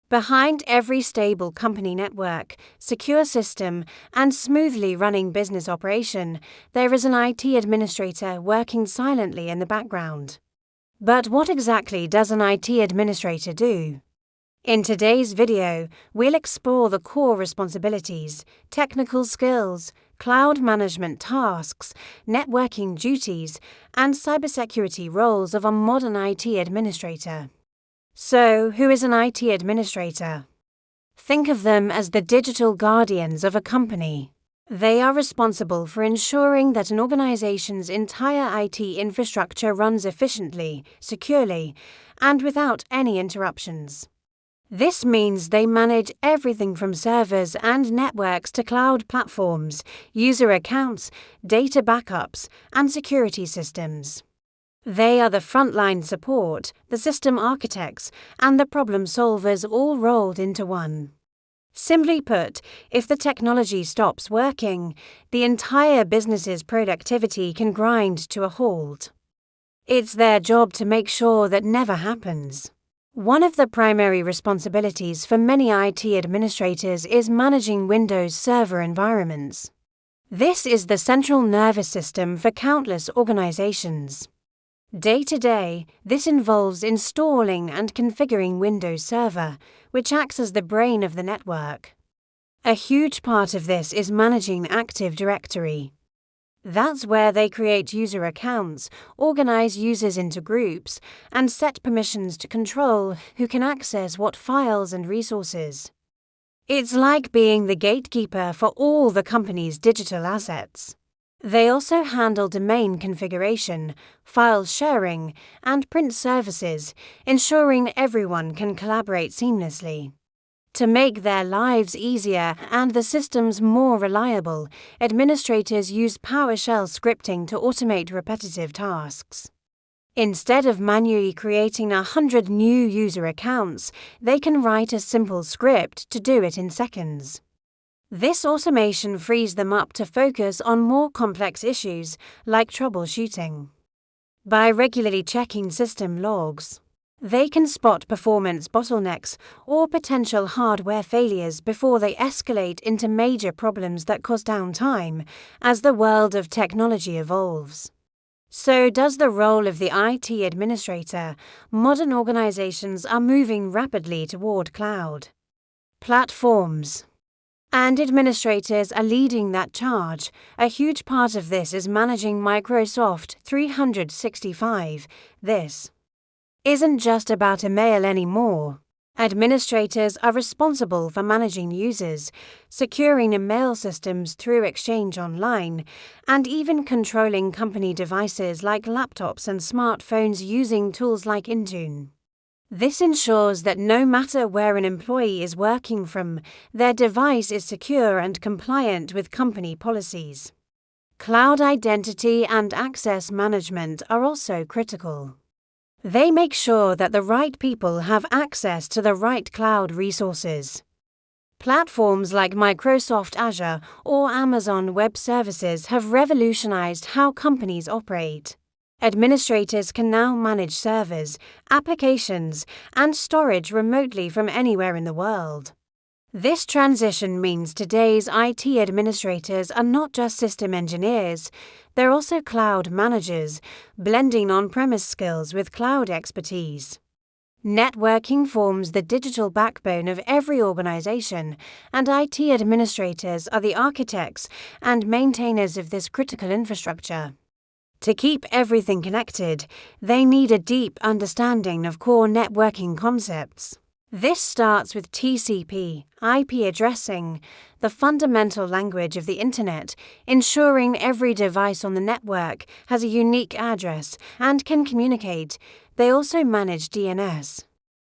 Behind every stable company network, secure system, and smoothly running business operation, there is an IT administrator working silently in the background. But what exactly does an IT administrator do? In today's video, we'll explore the core responsibilities, technical skills, cloud management tasks, networking duties, and cybersecurity roles of a modern IT administrator. So, who is an IT administrator? Think of them as the digital guardians of a company. They are responsible for ensuring that an organization's entire IT infrastructure runs efficiently, securely, and without any interruptions. This means they manage everything from servers and networks to cloud platforms, user accounts, data backups, and security systems. They are the frontline support, the system architects, and the problem solvers all rolled into one. Simply put, if the technology stops working, the entire business's productivity can grind to a halt. It's their job to make sure that never happens. One of the primary responsibilities for many IT administrators is managing Windows Server environments. This is the central nervous system for countless organizations. Day to day, this involves installing and configuring Windows Server, which acts as the brain of the network. A huge part of this is managing Active Directory. That's where they create user accounts, organize users into groups, and set permissions to control who can access what files and resources. It's like being the gatekeeper for all the company's digital assets. They also handle domain configuration, file sharing, and print services, ensuring everyone can collaborate seamlessly. To make their lives easier and the systems more reliable, administrators use PowerShell scripting to automate repetitive tasks. Instead of manually creating 100 new user accounts, they can write a simple script to do it in seconds. This automation frees them up to focus on more complex issues like troubleshooting. By regularly checking system logs, they can spot performance bottlenecks or potential hardware failures before they escalate into major problems that cause downtime as the world of technology evolves. So does the role of the IT administrator. Modern organizations are moving rapidly toward cloud platforms, and administrators are leading that charge. A huge part of this is managing Microsoft 365. This isn't just about email anymore. Administrators are responsible for managing users, securing email systems through Exchange Online, and even controlling company devices like laptops and smartphones using tools like Intune. This ensures that no matter where an employee is working from, their device is secure and compliant with company policies. Cloud identity and access management are also critical. They make sure that the right people have access to the right cloud resources. Platforms like Microsoft Azure or Amazon Web Services have revolutionized how companies operate. Administrators can now manage servers, applications, and storage remotely from anywhere in the world. This transition means today's IT administrators are not just system engineers, they're also cloud managers, blending on-premise skills with cloud expertise. Networking forms the digital backbone of every organization, and IT administrators are the architects and maintainers of this critical infrastructure. To keep everything connected, they need a deep understanding of core networking concepts. This starts with TCP, IP addressing, the fundamental language of the Internet, ensuring every device on the network has a unique address and can communicate. They also manage DNS,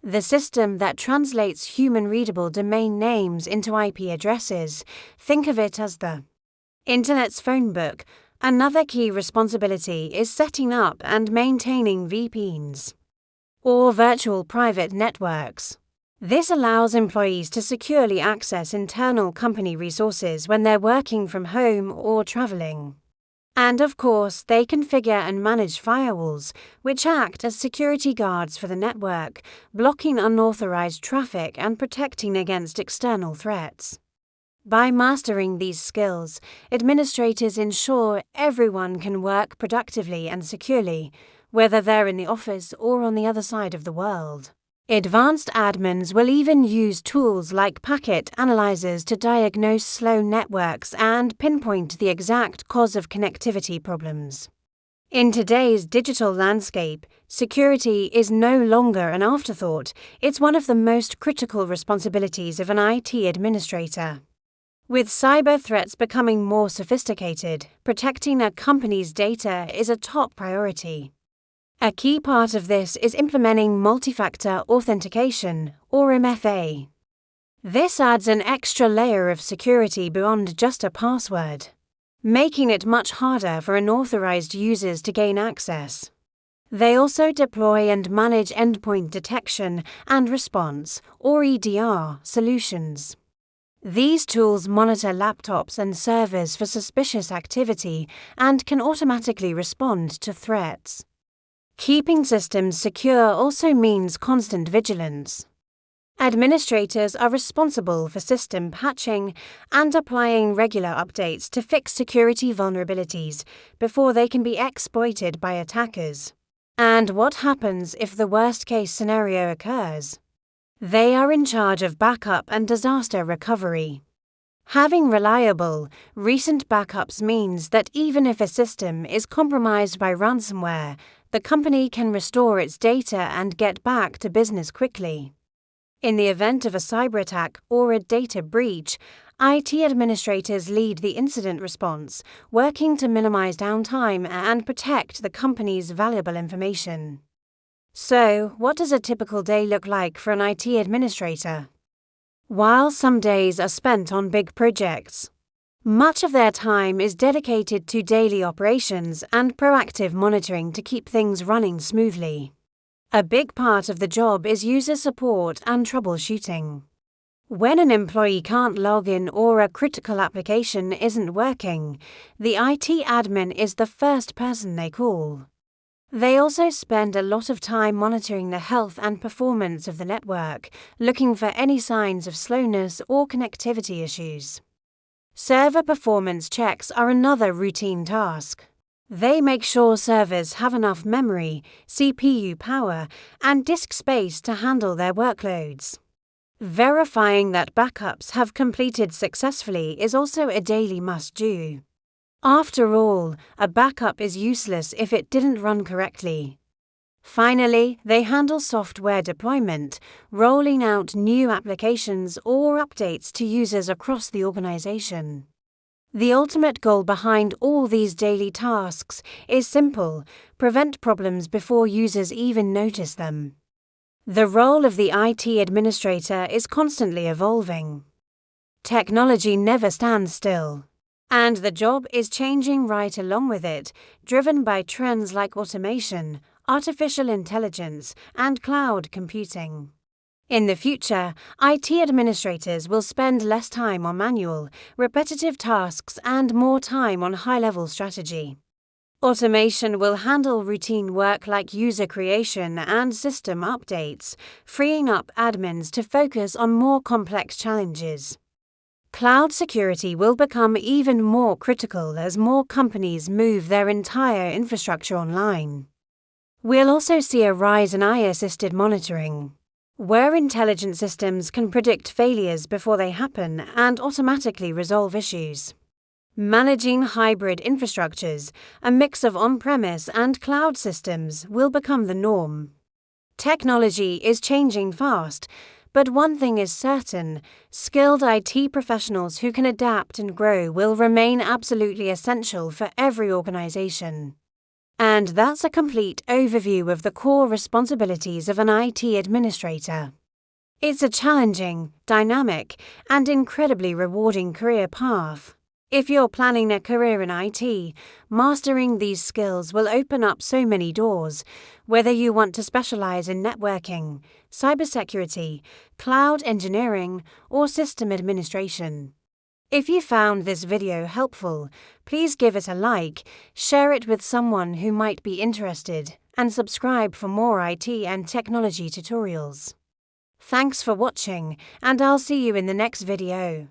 the system that translates human-readable domain names into IP addresses. Think of it as the Internet's phone book. Another key responsibility is setting up and maintaining VPNs, or virtual private networks. This allows employees to securely access internal company resources when they're working from home or traveling. And of course, they configure and manage firewalls, which act as security guards for the network, blocking unauthorized traffic and protecting against external threats. By mastering these skills, administrators ensure everyone can work productively and securely, whether they're in the office or on the other side of the world. Advanced admins will even use tools like packet analyzers to diagnose slow networks and pinpoint the exact cause of connectivity problems. In today's digital landscape, security is no longer an afterthought. It's one of the most critical responsibilities of an IT administrator. With cyber threats becoming more sophisticated, protecting a company's data is a top priority. A key part of this is implementing multi-factor authentication, or MFA. This adds an extra layer of security beyond just a password, making it much harder for unauthorized users to gain access. They also deploy and manage endpoint detection and response, or EDR, solutions. These tools monitor laptops and servers for suspicious activity and can automatically respond to threats. Keeping systems secure also means constant vigilance. Administrators are responsible for system patching and applying regular updates to fix security vulnerabilities before they can be exploited by attackers. And what happens if the worst-case scenario occurs? They are in charge of backup and disaster recovery. Having reliable, recent backups means that even if a system is compromised by ransomware, the company can restore its data and get back to business quickly. In the event of a cyber attack or a data breach, IT administrators lead the incident response, working to minimize downtime and protect the company's valuable information. So, what does a typical day look like for an IT administrator? While some days are spent on big projects, much of their time is dedicated to daily operations and proactive monitoring to keep things running smoothly. A big part of the job is user support and troubleshooting. When an employee can't log in or a critical application isn't working, the IT admin is the first person they call. They also spend a lot of time monitoring the health and performance of the network, looking for any signs of slowness or connectivity issues. Server performance checks are another routine task. They make sure servers have enough memory, CPU power, and disk space to handle their workloads. Verifying that backups have completed successfully is also a daily must-do. After all, a backup is useless if it didn't run correctly. Finally, they handle software deployment, rolling out new applications or updates to users across the organization. The ultimate goal behind all these daily tasks is simple: prevent problems before users even notice them. The role of the IT administrator is constantly evolving. Technology never stands still, and the job is changing right along with it, driven by trends like automation, artificial intelligence, and cloud computing. In the future, IT administrators will spend less time on manual, repetitive tasks and more time on high-level strategy. Automation will handle routine work like user creation and system updates, freeing up admins to focus on more complex challenges. Cloud security will become even more critical as more companies move their entire infrastructure online. We'll also see a rise in AI-assisted monitoring, where intelligent systems can predict failures before they happen and automatically resolve issues. Managing hybrid infrastructures, a mix of on-premise and cloud systems, will become the norm. Technology is changing fast, but one thing is certain: skilled IT professionals who can adapt and grow will remain absolutely essential for every organization. And that's a complete overview of the core responsibilities of an IT administrator. It's a challenging, dynamic, and incredibly rewarding career path. If you're planning a career in IT, mastering these skills will open up so many doors, whether you want to specialize in networking, cybersecurity, cloud engineering, or system administration. If you found this video helpful, please give it a like, share it with someone who might be interested, and subscribe for more IT and technology tutorials. Thanks for watching, and I'll see you in the next video.